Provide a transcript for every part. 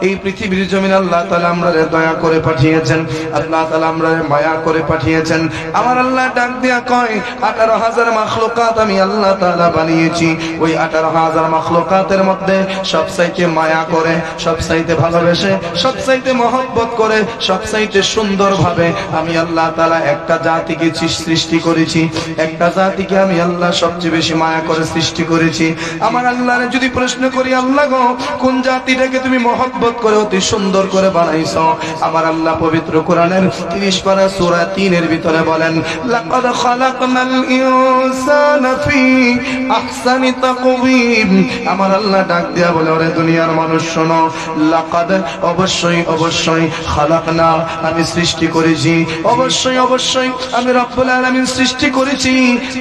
এই পৃথিবীর জমিনে আল্লাহ তাআলা আমরারে দয়া করে পাঠিয়েছেন, আল্লাহ তাআলা আমরারে মায়া করে পাঠিয়েছেন। আমার আল্লাহ ডাক দিয়া কয় 18,000 মাখলুকাত আমি আল্লাহ তাআলা বানিয়েছি। ওই 18,000 মাখলুকাতের মধ্যে সবচাইতে মায়া করে, সবচাইতে ভালোবেসে, সবচাইতে মহব্বত করে, সবচাইতে সুন্দরভাবে আমি আল্লাহ তাআলা একটা জাতিকে সৃষ্টি করেছি। একটা জাতিকে আমি আল্লাহ সবচেয়ে বেশি মায়া করে সৃষ্টি করেছি। আমার আল্লাহরে যদি প্রশ্ন করি, আল্লাহ গো কোন জাতিটাকে তুমি মহব্বত করে অতি সুন্দর করে বানাইছো? আমার আল্লাহ পবিত্র কোরআনের 30 পারা সূরা 3 এর ভিতরে বলেন, লাকাদ খালাকনাল ইনসানা ফি আহসানি তাকওয়িম। আমার আল্লাহ ডাক দিয়া বলে, ওরে দুনিয়ার মানুষ শোনো, লাকাদ অবশ্যই অবশ্যই খালাকনা আমি সৃষ্টি করেছি, অবশ্যই অবশ্যই আমি রব্বুল আলামিন সৃষ্টি করেছি।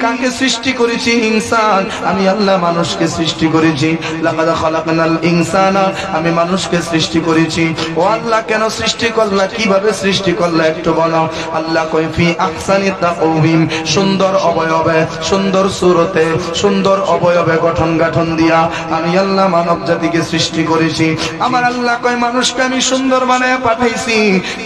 কাকে সৃষ্টি করেছি? ইনসান, আমি আল্লাহ মানুষকে সৃষ্টি করেছি। লাকাদ খালাকনাল ইনসানা, আমি মানুষকে সৃষ্টি করেছি। ও আল্লাহ কেন সৃষ্টি করলা, কিভাবে সৃষ্টি করলা একটু বলো। আল্লাহ কয় ফি আহসানি তাকওয়িম, সুন্দর অবয়বে, সুন্দর সুরতে, সুন্দর অবয়বে গঠন গাঠন দিয়া আমি আল্লাহ মানব জাতিকে সৃষ্টি করেছি। আমার আল্লাহ কয় মানুষকে আমি সুন্দর বানায় পাঠাইছি,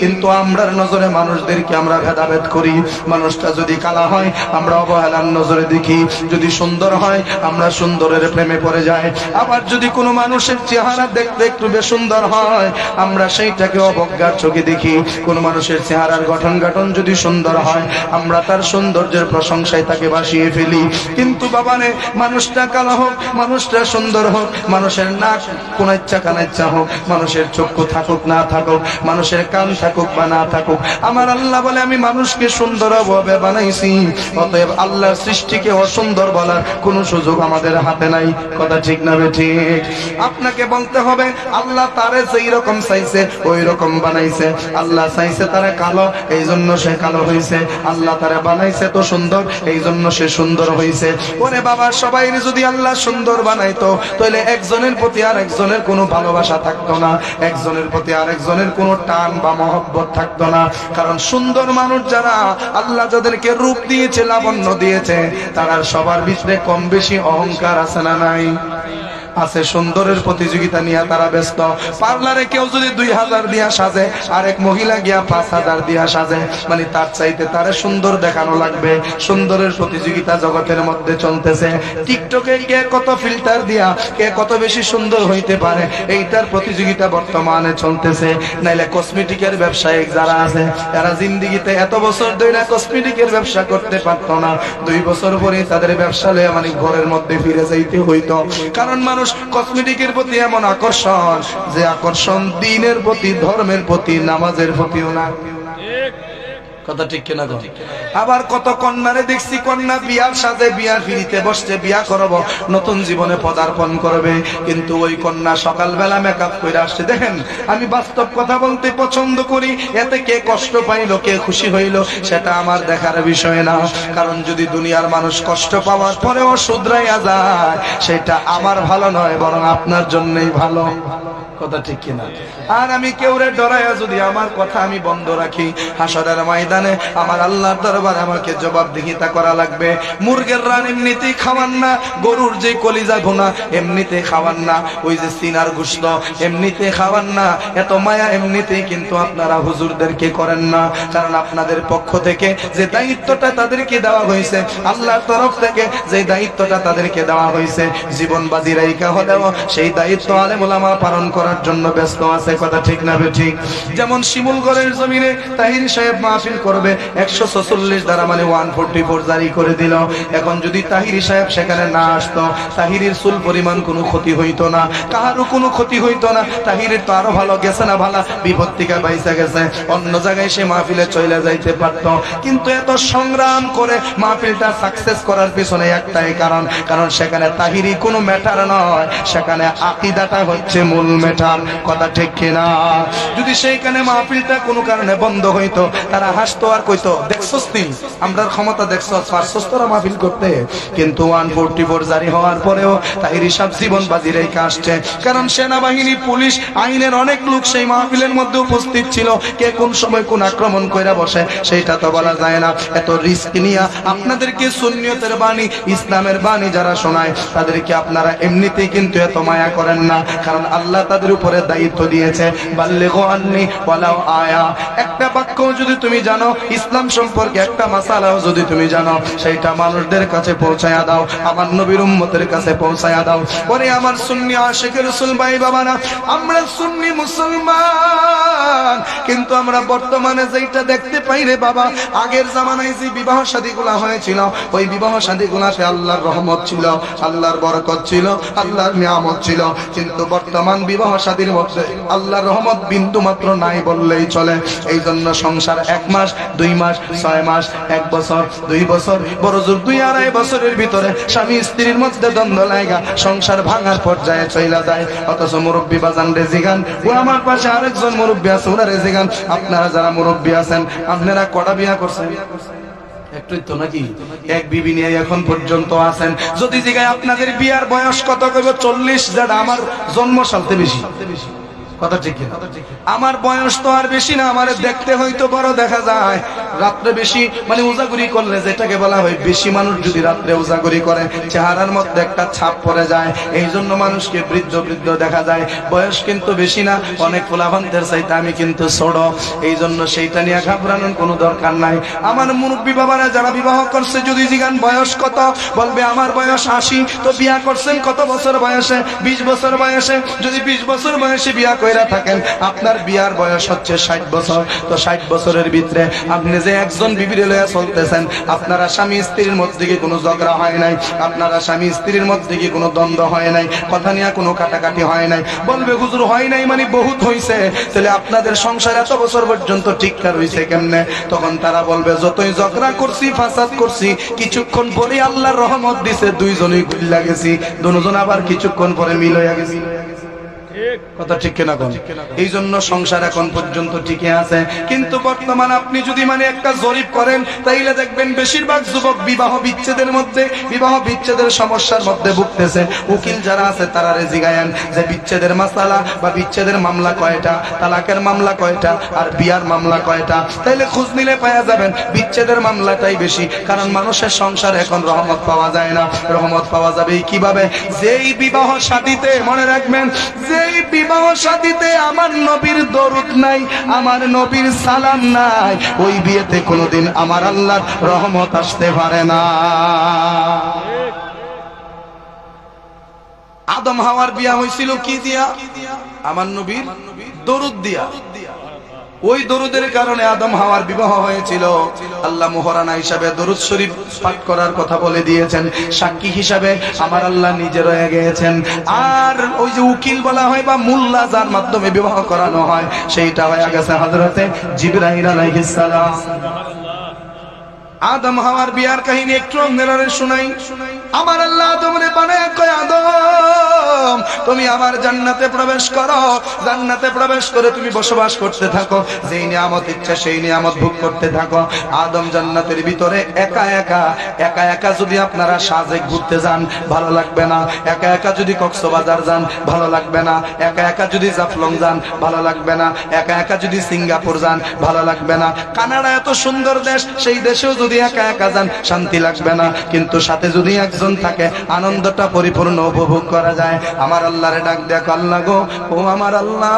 কিন্তু আমরার নজরে মানুষদেরকে আমরা ভেদাভেদ করি। মানুষটা যদি কালা হয় আমরা অবহেলার নজরে দেখি, যদি সুন্দর হয় আমরা সুন্দরের প্রেমে পড়ে যাই। আবার যদি কোনো মানুষের চেহারা দেখতে একটু বেসুন্দর হয় আমরা সেইটাকে অবজ্ঞার চোখে দেখি। কোন মানুষের চেহারার গঠন গাঠন যদি সুন্দর হয় আমরা তার সৌন্দর্যের প্রশংসায় তাকে ভাসিয়ে ফেলি। কিন্তু বাবারে মানুষটা কালো হোক, মানুষটা সুন্দর হোক, মানুষের নাক কোনাচ্চা কানাচ্চা হোক, মানুষের চক্ষু থাকুক না থাকুক, মানুষের কান থাকুক বা না থাকুক, আমার আল্লাহ বলে আমি মানুষকে সুন্দরভাবে বানাইছি। অতএব আল্লাহর সৃষ্টিকে অসুন্দর বলার কোনো সুযোগ আমাদের হাতে নাই। কথা ঠিক না ঠিক? আপনাকে বলতে হবে আল্লাহ তারে যেই রকম চাইছে ওই রকম বানাইছে। আল্লাহ চাইছে তারে কালো, এই জন্য সে কালো হয়েছে। আল্লাহ তারে বানাইছে তো সুন্দর, এই জন্য সে সুন্দর হয়েছে। ওরে বাবা, সবাই যদি আল্লাহ সুন্দর বানাইতো তাহলে একজনের প্রতি আর একজনের কোনো ভালোবাসা থাকতো না, একজনের প্রতি আর একজনের কোনো টান বা মহব্বত থাকতো না। কারণ সুন্দর মানুষ যারা, আল্লাহ যাদেরকে রূপ দিয়েছে, লাবণ্য দিয়েছে, তারা সবার ভিতরে কম বেশি অহংকার আছে না নাই? আছে। সুন্দরের প্রতিযোগিতা নিয়ে তারা ব্যস্ত। পার্লারে কেউ যদি 2000 দিয়া সাজে, আরেক মহিলা গিয়া 5000 দিয়া সাজে, মানে তার চাইতে তারে সুন্দর দেখানো লাগবে। সুন্দরের প্রতিযোগিতা জগতের মধ্যে চলতেছে। টিকটকে কে কত ফিল্টার দিয়া কে কত বেশি সুন্দর হইতে পারে, এইটার প্রতিযোগিতা বর্তমানে চলতেছে। নাইলে কসমেটিকের ব্যবসায়িক যারা আছে তারা জিন্দিগিতে এত বছর ধরে কসমেটিকের ব্যবসা করতে পারত না, 2 বছর পরে তাদের ব্যবসা লয়ে মানে ঘরের মধ্যে ফিরে যাইতে হইতো। কারণ মানুষ কসমেটিকের প্রতি এমন আকর্ষণ, যে আকর্ষণ দিনের প্রতি, ধর্মের প্রতি, নামাজের প্রতিও না। কথা ঠিক কিনা? আবার কত কন্যারে দেখছি, কন্যা বিয়ার সাথে বিয়ার ফিরিতে বসছে, বিয়া করব, নতুন জীবনে পদার্পণ করবে, কিন্তু ওই কন্যা সকালবেলা মেকআপ করে আসছে। দেখেন, আমি বাস্তব কথা বলতে পছন্দ করি, এতে কে কষ্ট পাইলো কে খুশি হইলো সেটা আমার দেখার বিষয় না। কারণ যদি দুনিয়ার মানুষ কষ্ট পাওয়ার পরেও শুধরাইয়া যায়, সেটা আমার ভালো নয়, বরং আপনার জন্যই ভালো। কথা ঠিক কিনা? আর আমি কেউরে ডরাইয়া যদি আমার কথা আমি বন্ধ রাখি, হাসরের ময়দানে আমার আল্লাহর দরবারে আমাকে জবাবদিহিতা করা লাগবে। মুরগের রান এমনিতেই খাওয়ান না, গরুর যে কলিজা ভুনা এমনিতে খাওয়ান না, ওই যে সিনার গোশত এমনিতে খাওয়ান না, এত মায়া এমনিতেই কিন্তু আপনারা হুজুরদেরকে করেন না। কারণ আপনাদের পক্ষ থেকে যে দায়িত্বটা তাদেরকে দেওয়া হয়েছে, আল্লাহর তরফ থেকে যে দায়িত্বটা তাদেরকে দেওয়া হয়েছে, জীবন বাজি রাইখা হলেও সেই দায়িত্ব আলেম ওলামা পালন করার জন্য ব্যস্ত আছে। কথা ঠিক না ঠিক? যেমন শিমুলগড়ের জমিনে তাহির সাহেব মাহফিল করবে, 146 দ্বারা মানে 144 জারি করে দিল। এখন যদি তাহির সাহেব সেখানে না আসতো, তাহিরের চুল পরিমাণ কোনো ক্ষতি হইতো না, কাহারও কোনো ক্ষতি হইতো না। তাহিরের তো আরো ভালো গেছে না, ভালো বিপদ থেকে বাইসা গেছে, অন্য জায়গায় সে মাহফিলে চলে যাইতে পারতো। কিন্তু এত সংগ্রাম করে মাহফিলটা সাকসেস করার পিছনে একটাই কারণ, কারণ সেখানে তাহিরি কোনো ম্যাটার নয়, সেখানে আকীদাটা হচ্ছে মূল ম্যাটার। কথা ঠিক কিনা? যদি সেইখানে মাহফিলটা কোনো কারণে বন্ধ হইতো, তারা হাসতো আর কইতো, দেখছস নি আমরার ক্ষমতা, দেখছস পারছস তোরা মাহফিল করতে। কিন্তু 144 জারি হওয়ার পরেও তাহিরি সাহেব জীবন বাজি রেখে আসছে। কারণ সেনাবাহিনী, পুলিশ, আইনের অনেক লোক সেই মাহফিলের মধ্যে উপস্থিত ছিল। কে কোন সময় কোন আক্রমণ কইরা বসে সেইটা তো বলা যায় না। এত রিস্ক নিয়ে আপনাদেরকে সুন্নিয়তের বাণী, ইসলামের বাণী যারা শোনায়, তাদেরকে আপনারা এমনিতেই কিন্তু এত মায়া করেন না। কারণ আল্লাহ তাদের আমাদের উপরে দায়িত্ব দিয়েছে, বাল্লিগু আন্নি ওয়ালাউ আয়া। একটা বাক্য যদি তুমি জানো, ইসলাম সম্পর্কে একটা মাসালাও যদি তুমি জানো, সেইটা মানুষদের কাছে পৌঁছায়া দাও, আমার নবীর উম্মতের কাছে পৌঁছায়া দাও। পরে আমার সুন্নি আশিক রাসূল ভাই বাবারা, আমরা সুন্নি মুসলমান, কিন্তু আমরা বর্তমানে যেটা দেখতে পাই রে বাবা, আগের জামানায় যে বিবাহ শাদীগুলা হয়েছিল, ওই বিবাহ শাদীগুলাতে আল্লাহর রহমত ছিল, আল্লাহর বরকত ছিল, আল্লাহর নিয়ামত ছিল। কিন্তু বর্তমান বিবাহ শাদীর মধ্যে আল্লাহর রহমত বিন্দু মাত্র নাই বললেই চলে। এই জন্য সংসার 1 মাস 2 মাস 6 মাস 1 বছর 2 বছর, বড় জোর 2-2.5 বছরের ভিতরে স্বামী স্ত্রীর মধ্যে দ্বন্দ্ব লাগা সংসার ভাঙার পর্যায়ে চলে যায়। অথচ মুরব্বী বাজান রেজিগান, ও আমার পাশে আরেকজন মুরব্বী আছে, ওরা রেজিগান। আপনারা যারা মুরব্বী আছেন, আপনারা কটা বিয়া করছেন? একটু তো নাকি এক বিবি নিয়ে এখন পর্যন্ত আছেন। যদি জিগায় আপনাদের বিয়ার বয়স কত, কইব 40, যেটা আমার জন্ম সালতে বেশি। কথা ঠিক কিনা? আমার বয়স তো আর বেশি না, আমার দেখতে হয়তো বড় দেখা যায়। রাত্রে বেশি মানে উজাগরি করলে যেটাকে বলা হয়, বেশি মানুষ যদি রাত্রে উজাগরি করে, চেহারার মধ্যে একটা ছাপ পড়ে যায়। এই জন্য মানুষকে বৃদ্ধ বৃদ্ধ দেখা যায়। বয়স কিন্তু বেশি না, অনেক ফুলাভান্তের চাইতে আমি কিন্তু ছোট। এই জন্য সেইটা নিয়ে ঘাবড়ানোর কোনো দরকার নাই। আমার মুরব্বী বাবারা যারা বিবাহ করছে, যদি জিগান বয়স কত, বলবে আমার বয়স 80। তো বিয়া করছেন কত বছর বয়সে? 20 বছর বয়সে। যদি 20 বছর বয়সে বিয়া কইরা থাকেন, আপনার বিয়ার বয়স হচ্ছে 60 বছর। তো 60 বছরের ভিতরে আপনি যে একজন বিবিরে লইয়া চলতেছেন, আপনারা স্বামী স্ত্রীর মধ্যে কি কোনো ঝগড়া হয় নাই? আপনারা স্বামী স্ত্রীর মধ্যে কি কোনো দ্বন্দ্ব হয় নাই? কথা নিয়ে কোনো কাটাকাটি হয় নাই? বলবে হুজুর হয় নাই মানে বহুত হইছে। তাহলে আপনাদের সংসার এত বছর পর্যন্ত ঠিকঠাক হইছে কেমনে? তখন তারা বলবে যতই ঝগড়া করছি, ফাসাদ করছি, কিছুক্ষণ পরে আল্লাহর রহমত দিছে, দুইজনই গুল্লা গেছি, দুজন আবার কিছুক্ষণ পরে মিল হয়ে গেছি। কথা ঠিক কিনা? এই জন্য সংসার এখন পর্যন্ত টিকে আছে। কিন্তু বর্তমান আপনি যদি মানে একটা জরিপ করেন, তাইলে দেখবেন বেশিরভাগ যুবক বিবাহ বিচ্ছেদের মধ্যে, বিবাহ বিচ্ছেদের সমস্যার মধ্যে ভুগতেছে। উকিল যারা আছে তারা জিগায়েন যে বিচ্ছেদের মাসালা বা বিচ্ছেদের মামলা কয়টা, তালাকের মামলা কয়টা, আর বিয়ার মামলা কয়টা, তাইলে খোঁজ নিলে পাওয়া যাবেন বিচ্ছেদের মামলাটাই বেশি। কারণ মানুষের সংসার এখন রহমত পাওয়া যায় না। রহমত পাওয়া যাবে কিভাবে? যেই বিবাহ শাদীতে, মনে রাখবেন, যেই বিবাহ শাদীতে আমার নবীর দরুদ নাই, আমার নবীর সালাম নাই, ওই বিয়েতে কোনোদিন আমার আল্লাহর রহমত আসতে পারে না। আদম হাওয়ার বিয়া হয়েছিল কি দিয়া? আমার নবীর দরুদ দিয়া। ওই দরুদের কারণে আদম হাওয়ার বিবাহ হয়েছিল। আল্লাহ মুহরানা হিসাবে দরুদ শরীফ পাঠ করার কথা বলে দিয়েছেন, সাক্ষী হিসাবে আমার আল্লাহ নিজে রয়ে গিয়েছেন। আর ওই যে উকিল বলা হয় বা মুল্লা, যার মাধ্যমে বিবাহ করানো হয়, সেইটা হয়ে গেছে হযরতে জিবরাইল আলাইহিস সালাম। আদম হাওয়ার বিয়ার কাহিনী একটু আপনাদের শোনাই। আমার আল্লাহ আদমরে বানায় কয়, আদম তুমি আমার জান্নাতে প্রবেশ করো, জান্নাতে প্রবেশ করে তুমি বসবাস করতে থাকো, যেই নিয়ামত ইচ্ছা সেই নিয়ামত ভোগ করতে থাকো। আদম জান্নাতের ভিতরে একা একা, একা একা যদি আপনারা সাজেক ঘুরতে যান ভালো লাগবে না, একা একা যদি কক্সবাজার যান ভালো লাগবে না, একা একা যদি জাফলং যান ভালো লাগবে না, একা একা যদি সিঙ্গাপুর যান ভালো লাগবে না, কানাডা এত সুন্দর দেশ, সেই দেশেও যদি একা একা যান শান্তি লাগবে না। কিন্তু সাথে যদি একজন থাকে, আনন্দটা পরিপূর্ণ উপভোগ করা যায়। আমার আল্লাহরে ডাক দেখো, আল্লাহ গো, ও আমার আল্লাহ,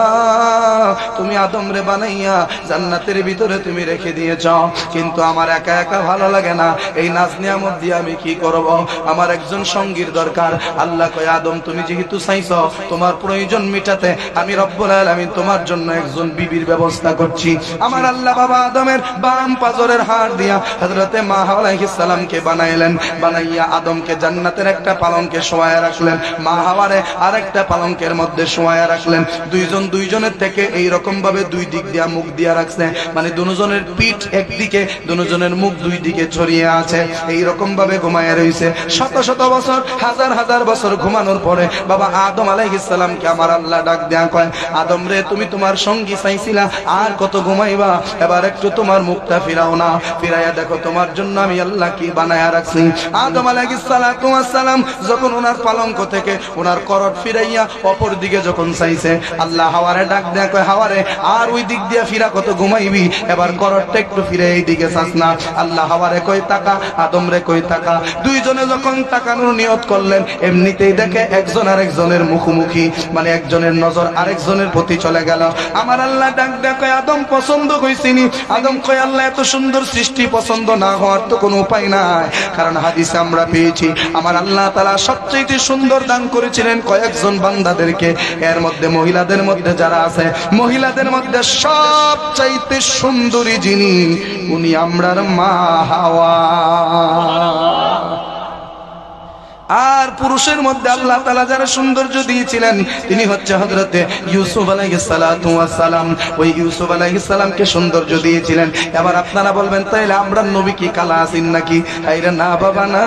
তুমি আদম রে বানাইয়া জান্নাতের ভিতরে তুমি রেখে দিয়েছ, কিন্তু আমার একা একা ভালো লাগে না, এই নাজ নিয়ামত দিয়ে আমি কি করব? আমার একজন সঙ্গীর দরকার। আল্লাহ কয়, আদম তুমি যেহেতু চাইছো তোমার প্রয়োজন মিটাতে, আমি রব্বুল আলামিন তোমার জন্য একজন বিবির ব্যবস্থা করছি। আমার আল্লাহ বাবা আদমের বাম পাজরের হাড় দিয়া হযরতে মা হাওয়া আলাইহিস সালামকে বানাইলেন, বানাইয়া আদমকে জান্নাতের একটা পালঙ্কে শোয়ায়া রাখলেন, মা হাওয়ারে আরেকটা পালঙ্কের মধ্যে শোয়ায়া রাখলেন। দুইজন দুইজনের থেকে এই রকম ভাবে দুই দিক দিয়া মুখ দিয়া রাখছে, মানে দুজনের পিঠ একদিকে, দুজনের মুখ দুই দিকে ছড়িয়ে আছে, এই রকম ভাবে ঘুমায়া রইছে। শত শত বছর, হাজার হাজার বছর ঘুমানোর পরে বাবা আদম আলাইহিস সালামকে আমার আল্লাহ ডাক দেয়া কয়, আদম রে তুমি তোমার সঙ্গী চাইছিলা, আর কত ঘুমাইবা? এবার একটু তোমার মুখটা ফিরাও না, ফিরাইয়া দেখো তোমার জন্য আমি আল্লাহ কি বানায়া রাখছি। আদম আলাইহিস সালাম যখন ওনার পালঙ্ক থেকে, ওনার করট ফিরাইয়া অপর দিকে যখন চাইছে, আল্লাহ হাওয়ারে ডাক দেয়া কয় হাওয়ারে আর ওই দিক দিয়া ফিরা কত ঘুমাইবি, এবার করটটা একটু ফিরে এই দিকে চাস না। আল্লাহ হাওয়ারে কই তাকা, আদম রে কই তাকা। দুইজনে যখন তাকানোর নিয়ত করলেন, এমনিতেই দেখে একজন আরেকজনের মুখোমুখি, মানে একজনের নজর আরেকজনের প্রতি চলে গেল। আমার আল্লাহ ডাক দেয়া কয় আদম পছন্দ কইছিনি? আদম কয় আল্লাহ এত সুন্দর সৃষ্টি পছন্দ না হওয়ার তো কোনো উপায় নাই, কারণ হাদিসে আমরা পেয়েছি আমার আল্লাহ তাআলা সবচেয়ে সুন্দর দান করেছিলেন কয়েকজন বান্দাদেরকে। এর মধ্যে মহিলাদের মধ্যে যারা আছে, মহিলাদের মধ্যে সবচাইতে সুন্দরী যিনি, উনি আমরার মা হাওয়া। আর পুরুষের মধ্যে আল্লাহ তাআলা যারা সৌন্দর্য দিয়েছিলেন, তিনি হচ্ছে হযরতে ইউসুফ আলাইহিস সালাতু ওয়াস সালাম। ওই ইউসুফ আলাইহিস সালামকে সৌন্দর্য দিয়েছিলেন। এবার আপনারা বলবেন তাইলে আমরা নবী কি কালা আছেন নাকি? আইরে না বাবা না,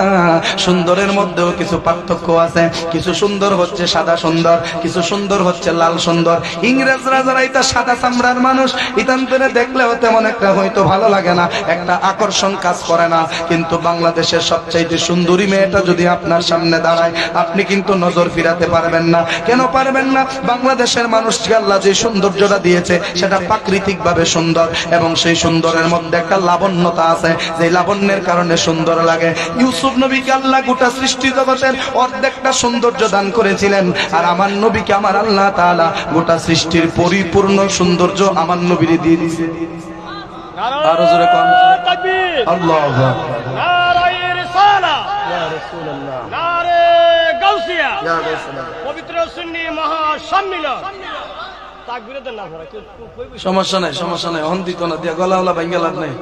সুন্দরের মধ্যেও কিছু পার্থক্য আছে। কিছু সুন্দর হচ্ছে সাদা সুন্দর, কিছু সুন্দর হচ্ছে লাল সুন্দর। ইংরেজরা যারা এটা সাদা চামড়ার মানুষ, ইতান করে দেখলেও তেমন একটা হয়তো ভালো লাগে না, একটা আকর্ষণ কাজ করে না। কিন্তু বাংলাদেশের সবচাইতে সুন্দরী মেয়েটা যদি আপনার সামনে দাঁড়ায়, আপনি কিন্তু নজর ফিরাতে পারবেন না। কেন পারবেন না? বাংলাদেশের মানুষকে আল্লাহ যে সৌন্দর্যটা দিয়েছে সেটা প্রাকৃতিক ভাবে সুন্দর, এবং সেই সুন্দরের মধ্যে একটা লাবণ্যতা আছে, যে লাবণ্যের কারণে সুন্দর লাগে। ইউসুফ নবীকে আল্লাহ গোটা সৃষ্টি জগতের অর্ধেকটা সৌন্দর্য দান করেছিলেন, আর আমার নবীকে আমার আল্লাহ তাআলা গোটা সৃষ্টির পরিপূর্ণ সৌন্দর্য আমার নবীরে দিয়ে দিয়েছে। আরো জোরে কোন তাকবীর, আল্লাহু আকবার, নারায়ে রিসালাহ, ইয়া রাসূলুল্লাহ, নারে গাউসিয়া, ইয়া রাসূলুল্লাহ, পবিত্র সুন্নি মহাসম্মিলন। তাকবীরে দেন না আপনারা, সমস্যা নাই, সমস্যা নাই, হন দিত না দিয়া গলাওয়ালা ভাঙ্গা লাভ নাই।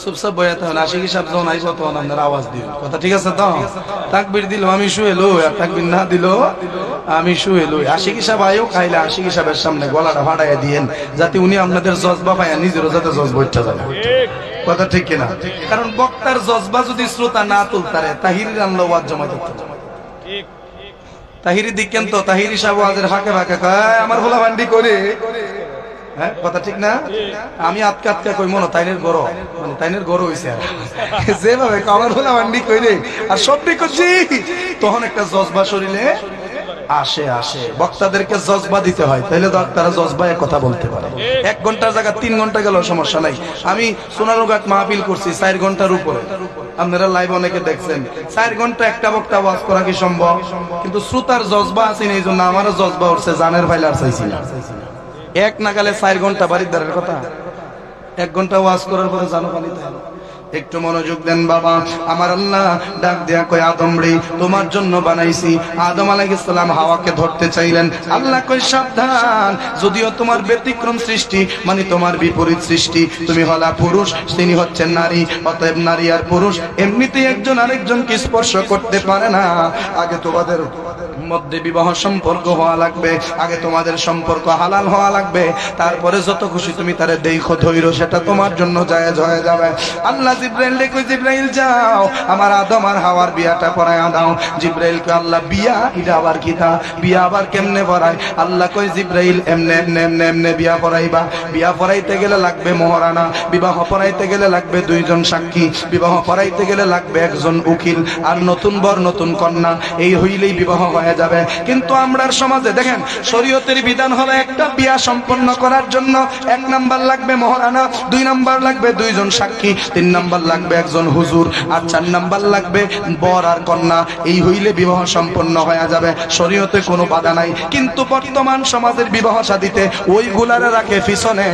চুপচাপ বয়াতে হন, আশিকি সাহেব যখন আইব তখন আপনার আওয়াজ দিন, কথা ঠিক আছে তো? তাকবীর দিল আমি শুয়ে লই, আর তাকবীর না দিল আমি শুয়ে লই। আশিকি সাহেব আয়ও খাইলে আশিকি সাহেবের সামনে গলাটা ফাটাইয়া দিয়েন, যাতে উনি আপনাদের জজবা পাইয়া নিজেরও যাতে জজবা উঠতে যাবে, কথা ঠিক কিনা? কারণ বক্তার জজবা যদি শ্রোতা না তুলতারে, তাহিরির আনলো ওয়াজ জমা করতে ঠিক। তাহিরি দিকেন তো, তাহিরি সাহেব ওয়াজের ফাঁকে ফাঁকে কয় আমার ভোলা ভান্ডি করে, হ্যাঁ কথা ঠিক না? আমি আটকা আটকা কই মনে তাইনের গরো, মানে তাইনের গরো হইছে যেভাবে আমার ভোলা ভান্ডি কইরে আর সবটি করছি, তখন একটা জজবা শরীরে আসে আসে। বক্তাদেরকে জজবা দিতে হয়, তাহলে তো তারা জজবায় কথা বলতে পারে। 1 ঘন্টার জায়গা 3 ঘন্টা গেল সমস্যা নাই। আমি সোনারুঘাট মাহফিল করছি 4 ঘন্টার উপরে, আপনারা লাইভ অনেকে দেখছেন। 4 ঘন্টা একটা বক্তা ওয়াজ করা কি সম্ভব? কিন্তু শ্রোতার জজবা আছে, এই জন্য আমারও জজবা উঠছে, জানের ফাইলার চাইছি না। 1 নাগালে 4 ঘন্টা বাড়ির দ্বারের কথা, 1 ঘন্টা ওয়াজ করার পরে জানো পানি দেয়। একটু মনোযোগ দেন বাবা। আমার আল্লাহ ডাক দেয়া কয় আদম রে তোমার জন্য বানাইছি। আদম আলাইহিস সালাম হাওয়াকে ধরতে চাইলেন, আল্লাহ কয় সাবধান, যদিও তোমার ব্যতিক্রম সৃষ্টি, মানে তোমার বিপরীত সৃষ্টি, তুমি হলা পুরুষ, তিনি হচ্ছেন নারী, অতএব নারী আর পুরুষ এমনিতেই একজন আরেকজনকে স্পর্শ করতে পারে না। আগে তোমাদের মধ্যে বিবাহ সম্পর্ক হওয়া লাগবে, আগে তোমাদের সম্পর্ক হালাল হওয়া লাগবে, তারপরে যত খুশি তুমি তারে দেখো ধৈর্য, সেটা তোমার জন্য জায়েজ হয়ে যাবে। আল্লাহ জিব্রাইল রে কই জিব্রাইল যাও আমার আদম আর হাওয়ার বিয়াটা পড়ায়া দাও। জিব্রাইল কই আল্লাহ বিয়া এটা আবার কি তা, বিয়া আবার কেমনে পড়ায়? আল্লাহ কই জিব্রাইল এমনে এমনে এমনে এমনে বিয়া পড়াইবা। বিয়া পড়াইতে গেলে লাগবে মোহরানা, বিবাহ পড়াইতে গেলে লাগবে 2 জন সাক্ষী, বিবাহ পড়াইতে গেলে লাগবে 1 জন উকিল, আর নতুন বর নতুন কন্যা, এই হইলেই বিবাহ হয়ে যাবে। কিন্তু আমরার সমাজে দেখেন, শরীয়তের বিধান হলো একটা বিয়া সম্পন্ন করার জন্য 1 নাম্বার লাগবে মোহরানা, 2 নাম্বার লাগবে 2 জন সাক্ষী, 3 নাম্বার লাগবে 1 জন হুজুর, আর 4 নাম্বার লাগবে বর আর কন্যা, এই হইলে বিবাহ সম্পন্ন হয়ে যাবে। শরীয়তে কোনো বাধা নাই। কিন্তু বর্তমান সমাজের বিবাহ শাদীতে ওইগুলারে রাখে পিছনে,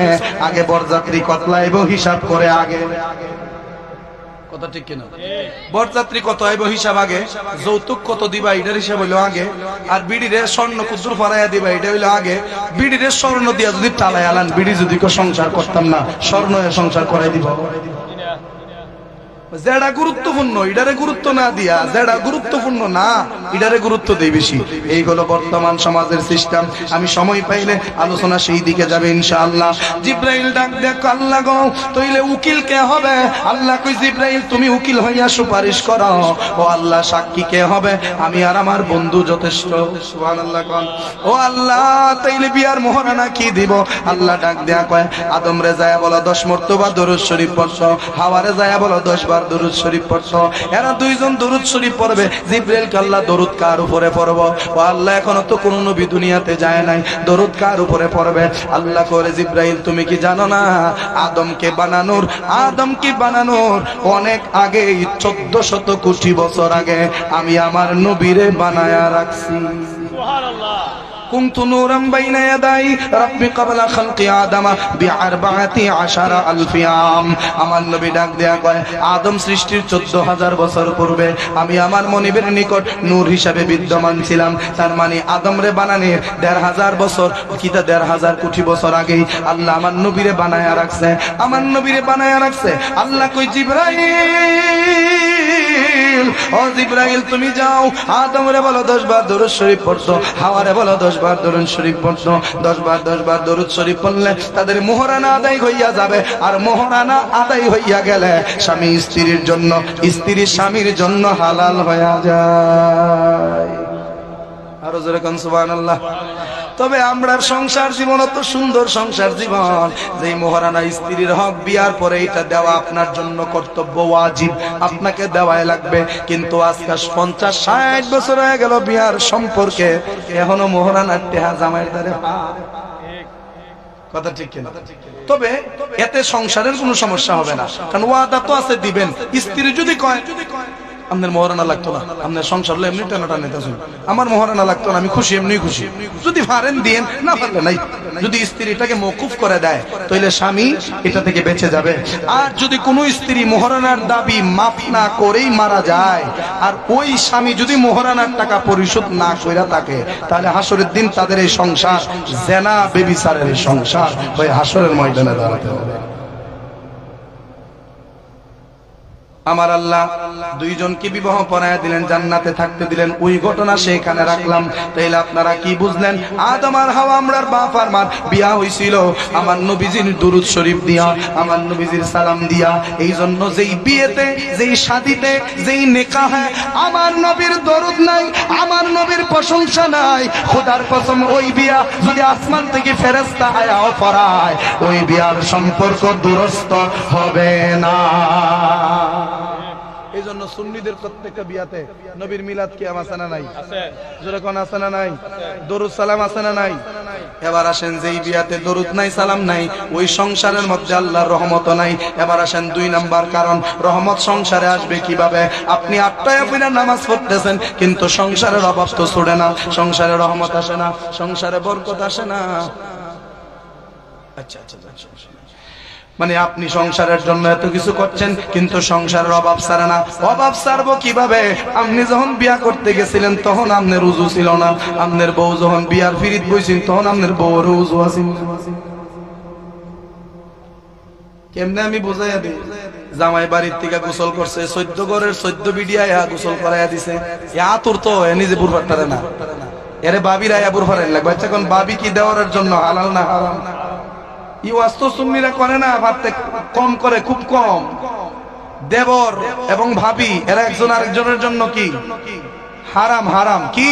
আগে বরযাত্রী কতলা এবং হিসাব করে আগে, কথা ঠিক কিনা? বরযাত্রী কত আইব হিসাব আগে, যৌতুক কত দিবা এটার হিসাব হইলো আগে, আর বিড়িরে স্বর্ণ কুজুর ফারাইয়া দিবা এটা হইলো আগে। বিড়িরে স্বর্ণ দিয়া যদি টালাই আলান, বিড়ি যদি সংসার করতাম না, স্বর্ণ সংসার করাই দিব। যেটা গুরুত্বপূর্ণ এটারে গুরুত্ব না দিয়া, যেটা গুরুত্বপূর্ণ না এটারে গুরুত্ব দেই বেশি। এই হলো বর্তমান সমাজের সিস্টেম। আমি সময় পাইলে আলোচনা সেই দিকে যাবে ইনশাআল্লাহ। জিব্রাইল ডাক দেখো আল্লাহ গো তইলে উকিল কে হবে? আল্লাহ কই জিব্রাইল তুমি উকিল হইয়া সুপারিশ করো। ও আল্লাহ সাক্ষী কে হবে? আমি আর আমার বন্ধু যথেষ্ট। সুবহানাল্লাহ কোন। ও আল্লাহ তাইলে বিয়ার মোহরানা কি দিব? আল্লাহ ডাক দেয়া কয় আদম রে যায় বলো 10 মর্তবা দরুদ শরীফ পড়ছো, হাওয়ারে যায় বলো 10 বার দরুদ শরীফ পড়ছো। এরা 2 জন দরুদ শরীফ পড়বে, জিব্রাইল কে আল্লাহ দরুদ কার উপরে পড়ব? ও আল্লাহ, এখনো তো কোন নবী দুনিয়াতে যায় নাই, দরুদ কার উপরে পড়বে? আল্লাহ করে জিব্রাইল, তুমি কি জানো না আদমকে বানানোর অনেক আগে, 1400 কোটি বছর আগে আমি আমার নবীরে বানায়া রাখছি। সুবহানাল্লাহ। কুনতু নূরাম বাইনা ইয়াদাই রাব্বি ক্বাবলা খালকি আদমা বি14 আলফি আম। আমার নবী ডাক দেয়া কয়, আদম সৃষ্টির 14000 বছর পূর্বে আমি আমার মনিবের নিকট নূর হিসাবে বিদ্যমান ছিলাম। তার মানে আদম রে বানানোর 1500 বছর কিতা 1500 কোটি বছর আগেই আল্লাহ আমার নবীরে বানায়া রাখছে। আল্লাহ কই, জিবরাইল, ও জিবরাইল, তুমি যাও আদম রে বলো 10 বার দরুদ শরীফ পড়তো, হাওয়া রে বলো 10 বার দরুদ শরীফ পড়তো। 10 বার দরুদ শরীফ পড়লে তাদের মোহরানা আদায় হইয়া যাবে। আর মোহরানা আদায় হইয়া গেলে স্বামী স্ত্রীর জন্য, স্ত্রী স্বামীর জন্য হালাল হইয়া যায়। আরো জোরে কোন সুবহানাল্লাহ। তবে আমরার সংসার জীবন অত সুন্দর সংসার জীবন, যেই মোহরানা স্ত্রীর হক বিয়ার পরে এটা দেওয়া আপনার জন্য কর্তব্য, ওয়াজিব, আপনাকে দেওয়াই লাগবে। কিন্তু আজকে 50-60 বছর হয়ে গেল বিয়ার সম্পর্কে, এখনো মোহরানার টেহা জামাইয়ের দ্বারে। কথা ঠিক কিনা? তবে এতে সংসারের কোনো সমস্যা হবে না, কারণ ওয়াদা তো আছে দিবেন। স্ত্রী যদি কয় আপনার মোহরানা লাগতো না, আপনার সংসার হলো এমনি টানাটা নিতেছেন, আমার মোহরানা লাগতো না, আমি খুশি, এমনি খুশি, যদি পারেন দিন, না পারলে নাই। যদি স্ত্রীটাকে মওকুফ করে দেয় তাহলে স্বামী এটা থেকে বেঁচে যাবে। আর যদি কোনো স্ত্রী মোহরানার দাবি মাফ না করেই মারা যায়, আর ওই স্বামী যদি মোহরানার টাকা পরিশোধ না কইরা থাকে, তাহলে হাসরের দিন তাদের এই সংসার জেনা বেবিচারের সংসার হয়ে হাসরের ময়দানে দাঁড়াতে হবে। আমার আল্লাহ দুইজনকে বিবাহ পড়ায়া দিলেন, জান্নাতে থাকতে দিলেন, ওই ঘটনা সেখানে রাখলাম। তাইলে আপনারা কি বুঝলেন? আদম আর হাওয়া আমরার বাপ আর মার বিয়া হইছিল আমার নবীজির দুরূদ শরীফ দিয়া, আমার নবীজির সালাম দিয়া। এই জন্য যেই বিয়েতে, যেই শাদীতে, যেই নিকাহে আমার নবীর দরুদ নাই, আমার নবীর প্রশংসা নাই, খোদার কসম ওই বিয়া যদি আসমান থেকে ফেরেশতা আয়াও পড়ায়, ওই বিয়ার সম্পর্ক দুরস্ত হবে না। এই জন্য সুন্নিদের প্রত্যেকটা বিয়াতে নবীর মিলাদ কিয়াম আছে না নাই? আছে। যেরকম আছে না নাই? দরুদ সালাম আছে না নাই? এবার আসেন যেই বিয়াতে দরুদ নাই, সালাম নাই, ওই সংসারের মধ্যে আল্লাহর রহমত নাই। এবার আসেন 2 নাম্বার কারণ, রহমত সংসারে আসবে কিভাবে? আপনি 8টায় পড়ে নামাজ পড়তেছেন, কিন্তু সংসারের অভাব তো ছুড়ে না, সংসারে রহমত আসে না, সংসারে বরকত আসে না। আচ্ছা, মানে আপনি সংসারের জন্য এত কিছু করছেন, কিন্তু সংসারের অভাব সারে না। অভাব সারবো কিভাবে? আপনি যখন বিয়া করতে গেছিলেন তখন আপনার উজু ছিল না, আপনার বউ যখন বিয়ার ফিরিত বইছেন তখন আপনার বউর উজু আছে। কেমনে আমি বুঝাইয়া দিই? জামাই বাড়ির থেকে গোসল করছে, 14 ঘরের 14 বিডিয়া গোসল করাইয়া দিছে। তোর তো নিজে বুড়ফার পারে না, এরে বাবিরা বুড়ফার লাগবে। আচ্ছা, কোন বাবি কি দেওয়ার জন্য হালাল না হারাম? ই ওয়াস্ত সুন্নিরা করে না, ভাবতে কম করে, খুব কম। দেবর এবং ভাবি এরা একজন আরেকজনের জন্য কি হারাম, হারাম কি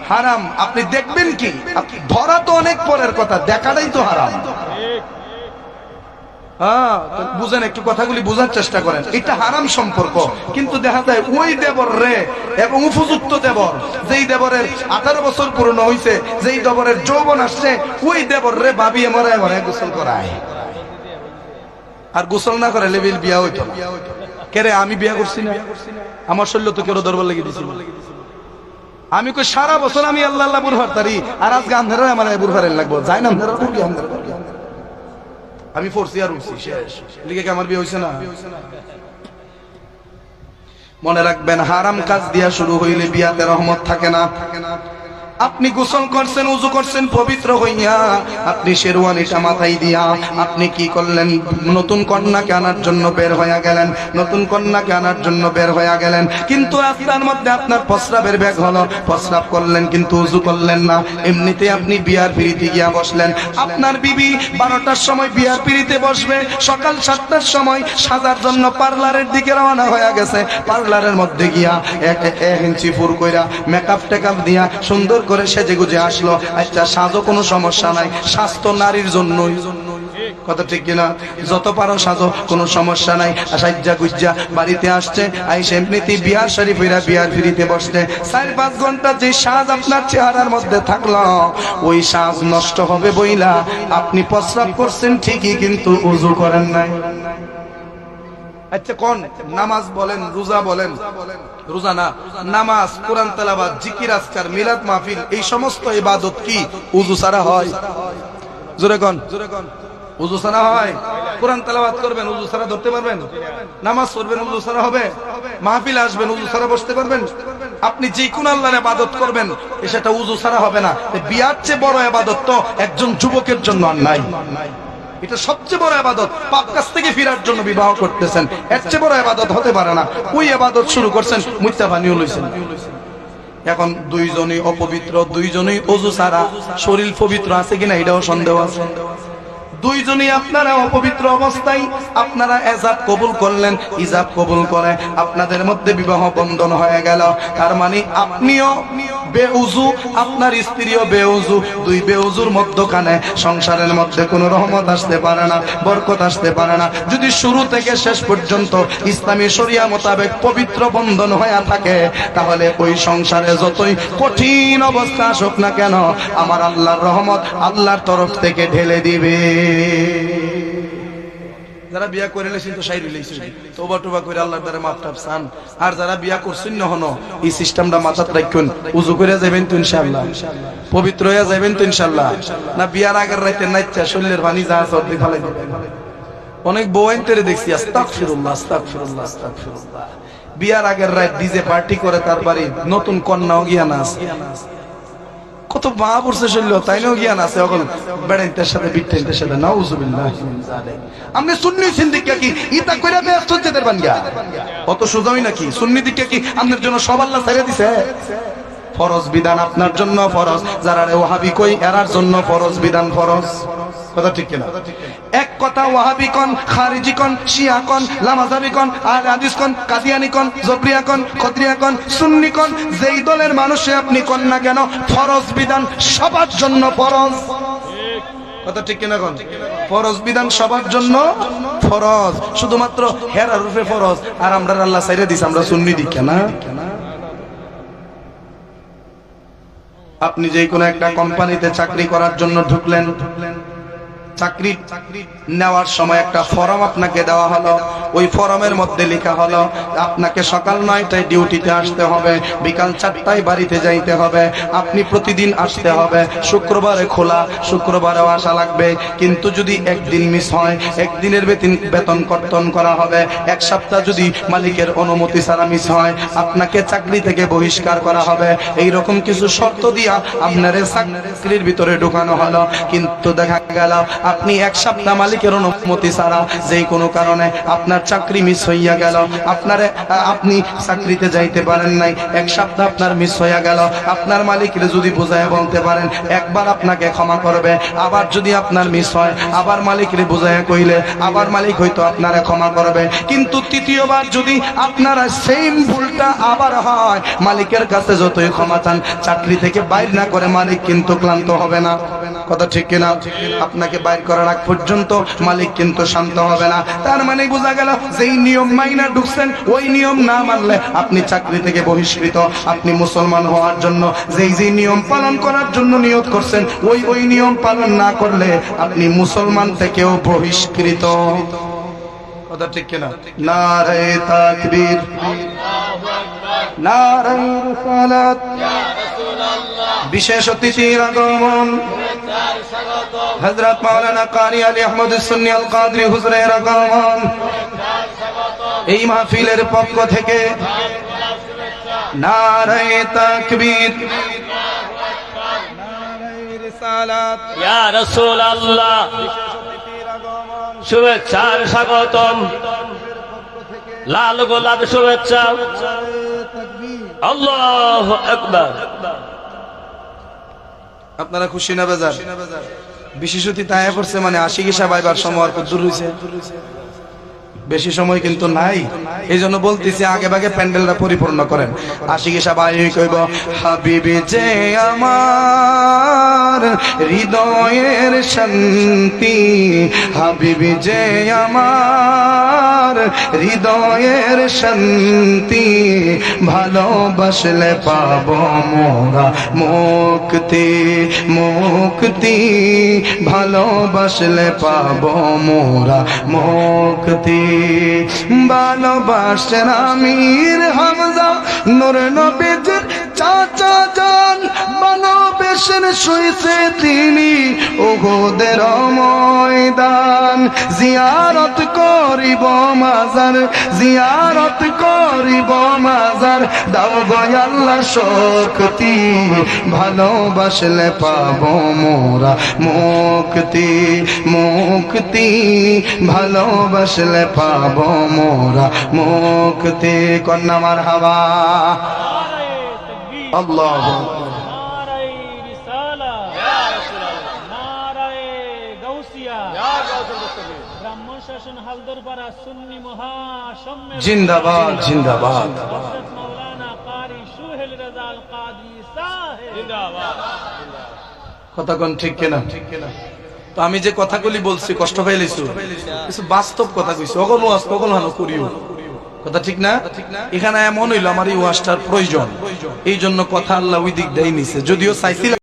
হারাম। আপনি দেখবেন কি, ধরা তো অনেক পরের কথা, দেখাটাই তো হারাম। হ্যাঁ, বুঝেন, একটু কথাগুলি বোঝার চেষ্টা করেন। এটা হারাম সম্পর্ক, কিন্তু দেখা যায় ওই দেবর রে, এবং উপযুক্ত দেবর, যেই দেবরের 18 বছর পূর্ণ হইছে, যেই দেবরের যৌবন আসছে, ওই দেবর রে ভাবিয়ে মরায় মরায় গোসল করায়। আর গোসল না করে লেবিল বিয়া হইতো না। কেরে আমি বিয়া করছি না, আমার শরীর তো কেউ দরবার লেগে দিছিল। আমি কই সারা বছর আমি আল্লাহ আল্লাহ বুড় ফারতারি, আর আজকে আন্ধারে আমার বুড় ফারেন লাগবো, যাই না আন্ধারে কি আন্ধারে আমি ফোরসি আর উঠছি, শেষ লিখে কি আমার বিয়ে হয়েছে না? মনে রাখবেন, হারাম কাজ দিয়া শুরু হইলে বিয়াতে রহমত থাকে না। আপনি গোসল করছেন, উযু করছেন পবিত্র হইয়া, আপনি শেরওয়ানিটা মাথায় দিয়া আপনি কি করলেন? নতুন কন্যাকে আনার জন্য বের হইয়া গেলেন, নতুন কন্যাকে আনার জন্য বের হইয়া গেলেন, কিন্তু রাস্তার মধ্যে আপনার প্রস্রাবের ব্যাগ হলো, প্রস্রাব করলেন কিন্তু উযু করলেন না। এমনিতে আপনি বিয়ার পিড়িতে গিয়া বসলেন। আপনার বিবি 12টার সময় বিয়ার পিড়িতে বসবে, সকাল 7টার সময় সাজার জন্য পার্লারের দিকে রওনা হয়ে গেছে। পার্লারের মধ্যে গিয়া 1 ইঞ্চি ফুর কইরা মেকআপ টেকআপ দিয়া সুন্দর করে সেজে গুজে আসলো। আচ্ছা, সাজও কোনো সমস্যা নাই, স্বাস্থ্য নারীর জন্যই। কথা ঠিক কিনা? যত পারো সাজো, কোনো সমস্যা নাই। সাজ্জা গুজ্জা বাড়িতে আসছে, আইসা এমনিতেই বিয়ার শরীফ হইরা বিয়ার ফিরিতে বসছে। 4-5 ঘন্টা যে সাজ আপনার চেহারার মধ্যে থাকলো, ওই সাজ নষ্ট হবে বইলা আপনি প্রস্রাব করছেন ঠিকই, কিন্তু ওযু করেন নাই। আচ্ছা কোন নামাজ বলেন, রোজা বলেন, রোজা না, নামাজ, কোরআন তেলাওয়াত, জিকির আজকার, মিলাদ মাহফিল, এই সমস্ত ইবাদত কি ওযু ছাড়া হয়? জোরে কোন, ওযু ছাড়া হয়? কোরআন তেলাওয়াত করবেন, ওযু ছাড়া ধরতে পারবেন? নামাজ পড়বেন, ওযু ছাড়া হবে? মাহফিলে আসবেন, ওযু ছাড়া বসতে পারবেন? আপনি যে কোন আল্লাহর ইবাদত করবেন সেটা ওযু ছাড়া হবে না। বিয়ার চেয়ে বড় ইবাদত তো একজন যুবকের জন্য আর নাই। এটা সবচেয়ে বড় ইবাদত। পাপ কাজ থেকে ফেরার জন্য বিবাহ করতেছেন, এর চেয়ে বড় ইবাদত হতে পারে না। ওই ইবাদত শুরু করছেন, মুত্তা পানিও লইছেন। এখন দুইজনই অপবিত্র, দুইজনই ওযু ছাড়া। শরীর পবিত্র আছে কিনা এটাও সন্দেহ আছে। দুইজনই আপনারা অপবিত্র অবস্থায় আপনারা এজাব কবুল করলেন, ইজাব কবুল করে আপনাদের মধ্যে বিবাহ বন্ধন হয়ে গেল। তার মানে আপনিও বেউজু, আপনার স্ত্রীও বেউজু। দুই বেউজুর মধ্যখানে সংসারের মধ্যে কোনো রহমত আসতে পারে না, বরকত আসতে পারে না। যদি শুরু থেকে শেষ পর্যন্ত ইসলামী শরিয়া মোতাবেক পবিত্র বন্ধন হয়ে থাকে, তাহলে ওই সংসারে যতই কঠিন অবস্থা আসুক না কেন, আমার আল্লাহর রহমত আল্লাহর তরফ থেকে ঢেলে দিবে। যারা বিয়া করে লেছেন তো সাইরে লেছেন, তওবা টওবা করে আল্লাহর দ্বারা মাফ টাফ চান। আর যারা বিয়া করছেন না হনো, এই সিস্টেমটা মাথায় রাখুন। ওযু করে যাবেন তো ইনশাআল্লাহ, পবিত্র হয়ে যাবেন তো ইনশাআল্লাহ। না বিয়ার আগের রাতে নাইচা শরীরের পানি যা সর্দি ফেলে দিবেন। অনেক বউ আইনতে দেখছি আস্তাগফিরুল্লাহ আস্তাগফিরুল্লাহ আস্তাগফিরুল্লাহ, বিয়ার আগের রাত ডিজে পার্টি করে, তার বাড়ি নতুন কন্যাও গিয়া নাচ। কত মা পড়ছে শৈল্য, তাইলেও জ্ঞান আছে। এখন বেড়াইতের সাথে বিট্টাইতের সাথে নাউজুবিল্লাহ। আপনি সুন্নি সিন্দিকা কি ইতা কইরা ব্যস্ত যেতে পারবেন গা? অত সোজাই নাকি? সুন্নি দিকে কি আপনার জন্য সব আল্লাহ ছেড়ে দিছে? ফরজ বিধান আপনার জন্য ফরজ, যারা ওয়াহাবি কই এরার জন্য ফরজ বিধান ফরজ। কথা ঠিক কিনা? এক কথা ওয়াহাবি কোন, খারিজি কোন, শিয়া কোন, লামাজাবি কোন, আহলে হাদিস কোন, কাদিয়ানি কোন, জবরিয়া কোন, খত্রিয়া কোন, সুন্নি কোন, যেই দলের মানুষে আপনি কোন না কেন, ফরজ বিধান সবার জন্য ফরজ। কথা ঠিক কিনা কোন? ফরজ বিধান সবার জন্য ফরজ, শুধুমাত্র হেরার রূপে ফরজ। আর আমরা আল্লাহ ছাইরে দিছে, আমরা সুন্নি দিকে না। আপনি যে কোনো একটা কোম্পানিতে চাকরি করার জন্য ঢুকলেন, চাকরি নেওয়ার সময় একটা ফর্ম আপনাকে দেওয়া হলো। ওই ফর্মের মধ্যে লেখা হলো আপনাকে সকাল 9টায় ডিউটিতে আসতে হবে, বিকাল 4টায় বাড়িতে যাইতে হবে। আপনি প্রতিদিন আসতে হবে, শুক্রবারে খোলা, শুক্রবারেও আসা লাগবে। কিন্তু যদি একদিন মিস হয়, একদিনের বেতন কর্তন করা হবে। এক সপ্তাহ যদি মালিকের অনুমতি ছাড়া মিস হয়, আপনাকে চাকরি থেকে বহিষ্কার করা হবে। এইরকম কিছু শর্ত দিয়া আপনার চাকরির ভিতরে ঢুকানো হলো। কিন্তু দেখা গেল আপনি এক সপ্তাহ মালিকের অনুমতি ছাড়া যে কোনো কারণে আপনার চাকরি মিস হইয়া গেল, আপনি চাকরিতে যাইতে পারেন নাই, এক সপ্তাহ আপনার মিস হইয়া গেল। আপনার মালিকরে যদি বুঝায় বলতে পারেন, একবার আপনাকে ক্ষমা করবে। আবার যদি আপনার মিস হয়, আবার মালিকরে বুঝায় কইলে আবার মালিক হয়তো আপনারে ক্ষমা করবে। কিন্তু তৃতীয়বার যদি আপনারা সেম ভুলটা আবার হয়, মালিকের কাছে যতই ক্ষমা চান, চাকরি থেকে বাইর না করে মালিক কিন্তু ক্লান্ত হবে না। কথা ঠিক কিনা? আপনাকে বাইর করার আগ পর্যন্ত মালিক কিন্তু শান্ত হবে না। তার মানে বোঝা গেল যেই নিয়ম মাইনা ঢুকছেন, ওই নিয়ম না মানলে আপনি চাকরি থেকে বহিষ্কৃত। আপনি মুসলমান হওয়ার জন্য যেই নিয়ম পালন করার জন্য নিয়ত করছেন, ওই নিয়ম পালন না করলে আপনি মুসলমান থেকেও বহিষ্কৃত। কথা ঠিক কিনা? নারে তাকবীর, নারে রিসালাত, বিশেষ অতিথির আগমন, হযরত মাওলানা কারি আলী আহমদ সুন্নি আল কাদরি হুজুরের আগমন। এই মাহফিলের পক্ষ থেকে নারে তাকবীর, নারে রিসালাত, ইয়া রাসূলুল্লাহ, শুভেচ্ছার স্বাগতম, লাল গোলাপ শুভেচ্ছা। আল্লাহু আকবার। আপনারা খুশি না বেজার? বিশেষ অতিথি তাই করছে, মানে আশিকি সাহেব আইবার সময় আর কত দূর হইছে? বেশি সময় কিন্তু নাই, এই জন্য বলতেছি আগে ভাগে প্যান্ডেলটা পরিপূর্ণ করেন। আশিকি সবাই কইব হাবিবি যে আমার হৃদয়ের শান্তি, হাবিবি যে আমার হৃদয়ের শান্তি, ভালোবাসলে পাবো মোরা মুক্তি মুক্তি, ভালোবাসলে পাবো মোরা মুক্তি। ভালোবাসেন আমির হামজা নূর নবীজির চাচা জান, ভালোবেসেন শুইছে তিনি উহুদের ময়দান। জিয়ারত করিব মাজার, জিয়ারত করিব মাজার, দাও গো আল্লাহ শক্তি, ভালোবাসলে পাবো মোরা মুক্তি মুক্তি, ভালোবাসলে পাবো মোরা মুক্তি। কন্যা মারহাবা আল্লাহু আকবার। নারায়ে রিসালাত, নারায়ে গাউসিয়া, ব্রাহ্মণ শাসন হালদরপাড়া সুন্নি মহাসম্মেলন জিন্দাবাদ জিন্দাবাদ। হযরত মাওলানা কারি সুহেল রাজা আল কাদরি সাহেব জিন্দাবাদ। কথা কোন ঠিক কিনা? তো আমি যে কথাগুলি বলছি কষ্ট পাইলিছো, কিছু বাস্তব কথা কইছি, অগল ওয়াজ কগল হানো করিও, কথা ঠিক না? এখানে এমন হইলো আমার এই ওয়াজটার প্রয়োজন, এই জন্য কথা আল্লাহ ওই দিক দেয় নিছে, যদিও চাইছিলাম